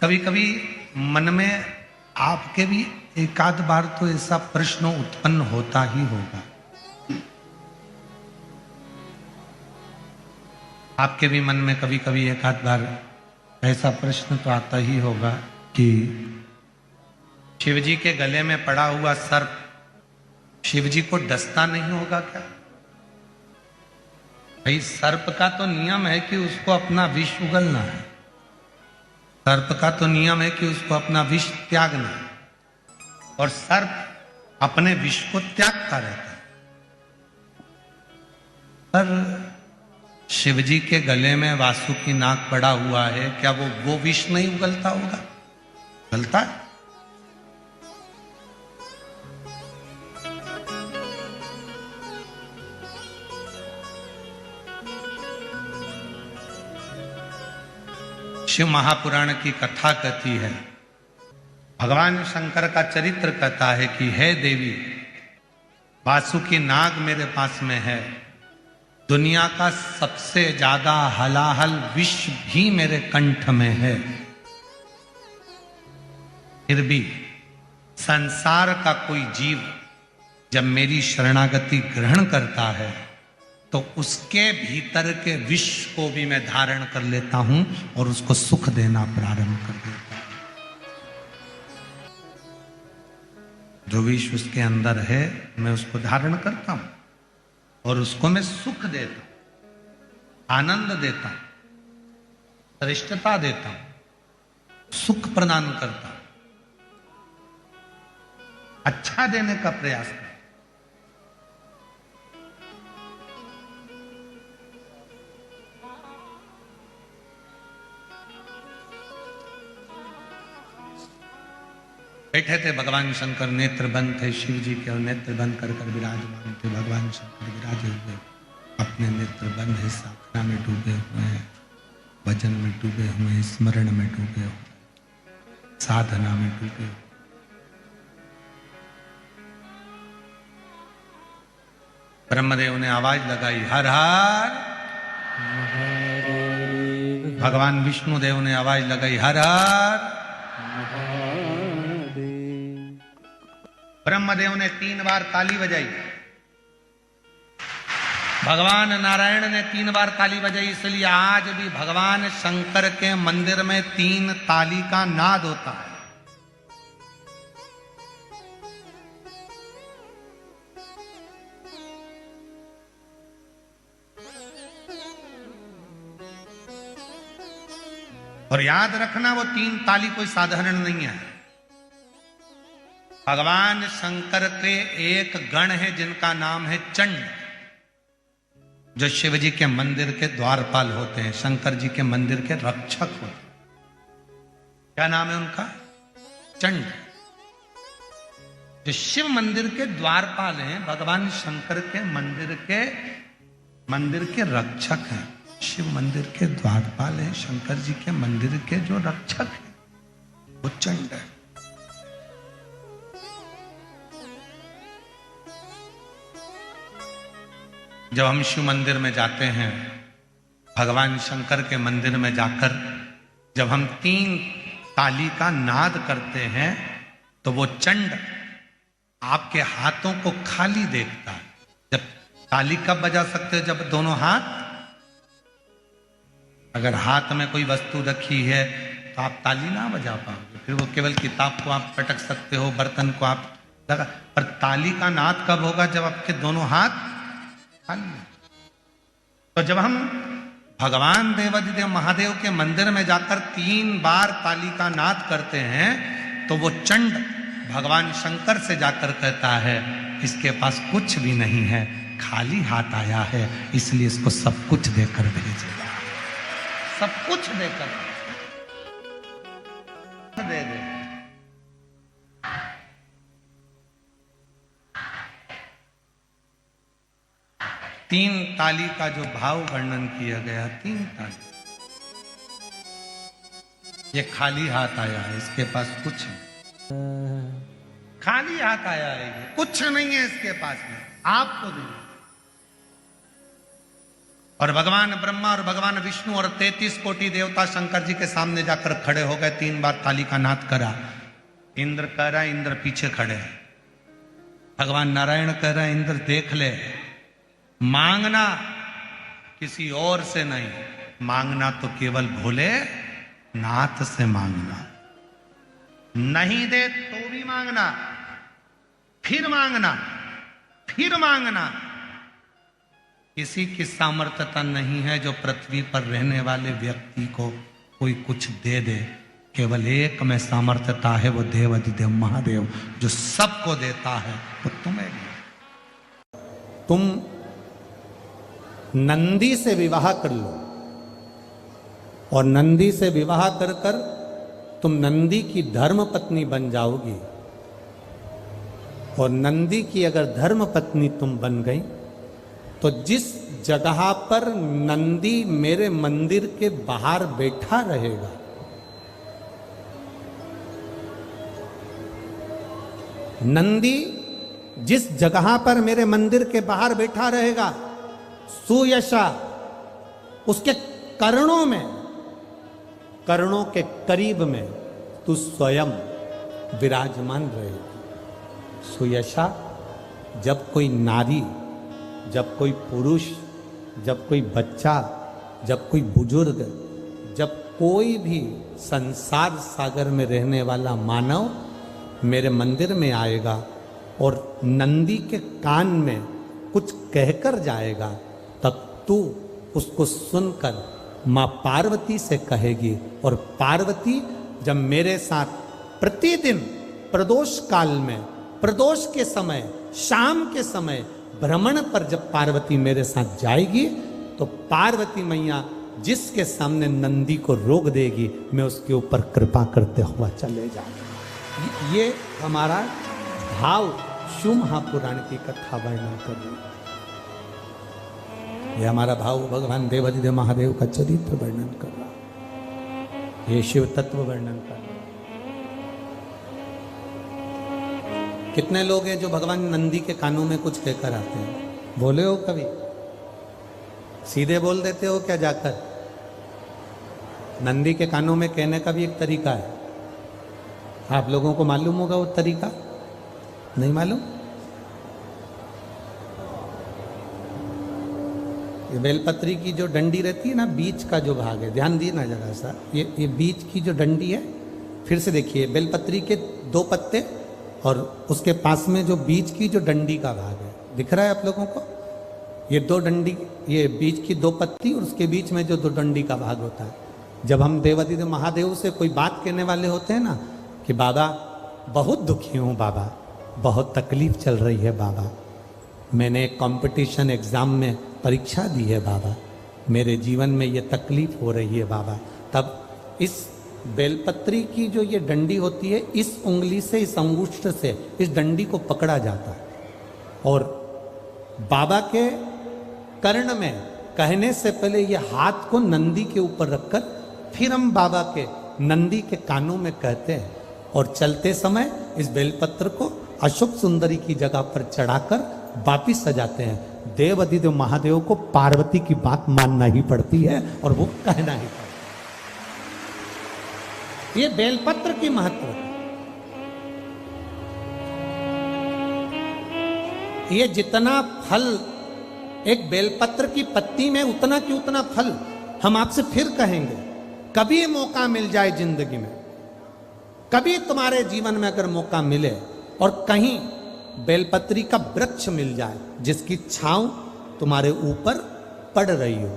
कभी कभी मन में आपके भी एक आध बार तो ऐसा प्रश्न उत्पन्न होता ही होगा। आपके भी मन में कभी कभी एक आध बार ऐसा प्रश्न तो आता ही होगा कि शिवजी के गले में पड़ा हुआ सर्प शिवजी को डसता नहीं होगा क्या? भाई सर्प का तो नियम है कि उसको अपना विष उगलना है। सर्प का तो नियम है कि उसको अपना विष त्यागना है और सर्प अपने विष को त्यागता रहता है। पर शिवजी के गले में वासुकी नाग पड़ा हुआ है, क्या वो विष नहीं उगलता होगा? उगलता है। शिव महापुराण की कथा कहती है, भगवान शंकर का चरित्र कहता है कि हे देवी, वासुकी नाग मेरे पास में है, दुनिया का सबसे ज्यादा हलाहल विष भी मेरे कंठ में है, फिर भी संसार का कोई जीव जब मेरी शरणागति ग्रहण करता है तो उसके भीतर के विष को भी मैं धारण कर लेता हूं और उसको सुख देना प्रारंभ कर देता हूं। जो विष उसके अंदर है मैं उसको धारण करता हूं और उसको मैं सुख देता हूं, आनंद देता हूं, श्रेष्ठता देता हूं, सुख प्रदान करता हूं, अच्छा देने का प्रयास करता हूं। बैठे थे भगवान शंकर, नेत्र बंद थे शिव जी के और नेत्र बंद कर कर विराजमान थे। भगवान शंकर विराजे हुए, अपने नेत्र बंद है, साधना में डूबे हुए हैं, भजन में डूबे हुए हैं, स्मरण में डूबे हुए, साधना में डूबे हुए। ब्रह्मदेव ने आवाज लगाई, हर हर। भगवान विष्णु देव ने आवाज लगाई, हर हर। ब्रह्मदेव ने 3 बार ताली बजाई, भगवान नारायण ने 3 बार ताली बजाई। इसलिए आज भी भगवान शंकर के मंदिर में 3 ताली का नाद होता है। और याद रखना, वो 3 ताली कोई साधारण नहीं है। भगवान शंकर के एक गण है जिनका नाम है चंड, जो शिव जी के मंदिर के द्वारपाल होते हैं, शंकर जी के मंदिर के रक्षक होते हैं। क्या नाम है उनका? चंड। जो शिव मंदिर के द्वारपाल हैं, भगवान शंकर के मंदिर के रक्षक हैं। शिव मंदिर के द्वारपाल हैं, शंकर जी के मंदिर के जो रक्षक हैं वो चंड है। जब हम शिव मंदिर में जाते हैं, भगवान शंकर के मंदिर में जाकर जब हम 3 ताली का नाद करते हैं तो वो चंड आपके हाथों को खाली देखता है। जब ताली कब बजा सकते हो? जब दोनों हाथ, अगर हाथ में कोई वस्तु रखी है तो आप ताली ना बजा पाओगे, फिर वो केवल किताब को आप पटक सकते हो, बर्तन को आप लगा, पर ताली का नाद कब होगा? जब आपके दोनों हाथ। तो जब हम भगवान देवादिदेव महादेव के मंदिर में जाकर 3 बार ताली का नाद करते हैं तो वो चंड भगवान शंकर से जाकर कहता है, इसके पास कुछ भी नहीं है, खाली हाथ आया है, इसलिए इसको सब कुछ देकर भेजेगा, सब कुछ देकर दे दे। तीन ताली का जो भाव वर्णन किया गया, 3 ताली, ये खाली हाथ आया है, इसके पास कुछ नहीं, खाली हाथ आया है, ये कुछ नहीं है इसके पास में, आपको दे। और भगवान ब्रह्मा और भगवान विष्णु और 33 कोटि देवता शंकर जी के सामने जाकर खड़े हो गए। 3 बार ताली का नाद करा। इंद्र कह रहा है, इंद्र पीछे खड़े। भगवान नारायण कह रहे हैं, इंद्र देख ले, मांगना किसी और से नहीं, मांगना तो केवल भोले नाथ से मांगना। नहीं दे तो भी मांगना, फिर मांगना, फिर मांगना। किसी की सामर्थ्यता नहीं है जो पृथ्वी पर रहने वाले व्यक्ति को कोई कुछ दे दे। केवल एक में सामर्थ्यता है, वो देवाधिदेव महादेव जो सबको देता है, वो तुम्हें भी। तुम नंदी से विवाह कर लो और नंदी से विवाह कर कर तुम नंदी की धर्म पत्नी बन जाओगी। और नंदी की अगर धर्म पत्नी तुम बन गई तो जिस जगह पर नंदी मेरे मंदिर के बाहर बैठा रहेगा, नंदी जिस जगह पर मेरे मंदिर के बाहर बैठा रहेगा, सुयशा उसके कर्णों में, कर्णों के करीब में तू स्वयं विराजमान रहेगी। सुयशा, जब कोई नारी, जब कोई पुरुष, जब कोई बच्चा, जब कोई बुजुर्ग, जब कोई भी संसार सागर में रहने वाला मानव मेरे मंदिर में आएगा और नंदी के कान में कुछ कहकर जाएगा, तब तू उसको सुनकर माँ पार्वती से कहेगी। और पार्वती जब मेरे साथ प्रतिदिन प्रदोष काल में, प्रदोष के समय, शाम के समय भ्रमण पर जब पार्वती मेरे साथ जाएगी तो पार्वती मैया जिसके सामने नंदी को रोक देगी, मैं उसके ऊपर कृपा करते हुआ चले जाऊंगा। ये हमारा भाव शिव महापुराण की कथा वर्णन कर रही है। ये हमारा भाव भगवान देवाधिदेव महादेव का चरित्र वर्णन कर रहा है, ये शिव तत्व वर्णन कर रहा है। कितने लोग हैं जो भगवान नंदी के कानों में कुछ कहकर आते हैं? बोले हो कभी? सीधे बोल देते हो क्या जाकर? नंदी के कानों में कहने का भी एक तरीका है। आप लोगों को मालूम होगा वो तरीका? नहीं मालूम? ये बेलपत्री की जो डंडी रहती है ना, बीच का जो भाग है, ध्यान दिए ना जरा सा, ये बीच की जो डंडी है, फिर से देखिए, बेलपत्री के 2 पत्ते और उसके पास में जो बीच की जो डंडी का भाग है, दिख रहा है आप लोगों को? ये 2 डंडी, ये बीच की 2 पत्ती और उसके बीच में जो 2 डंडी का भाग होता है। जब हम देवाधिदेव महादेव से कोई बात कहने वाले होते हैं ना कि बाबा बहुत दुखी हूँ, बाबा बहुत तकलीफ चल रही है, बाबा मैंने एक कंपटीशन एग्जाम में परीक्षा दी है, बाबा मेरे जीवन में ये तकलीफ हो रही है, बाबा, तब इस बेलपत्री की जो ये डंडी होती है, इस उंगली से, इस अंगुष्ठ से इस डंडी को पकड़ा जाता है और बाबा के कर्ण में कहने से पहले ये हाथ को नंदी के ऊपर रखकर फिर हम बाबा के नंदी के कानों में कहते हैं और चलते समय इस बेलपत्र को अशोक सुंदरी की जगह पर चढ़ाकर वापिस सजाते हैं। देवाधिदेव महादेव को पार्वती की बात मानना ही पड़ती है और वो कहना ही पड़ता है। ये बेलपत्र की महत्व है। ये जितना फल एक बेलपत्र की पत्ती में, उतना की उतना फल हम आपसे फिर कहेंगे। कभी मौका मिल जाए जिंदगी में, कभी तुम्हारे जीवन में अगर मौका मिले और कहीं बेलपत्री का वृक्ष मिल जाए जिसकी छांव तुम्हारे ऊपर पड़ रही हो,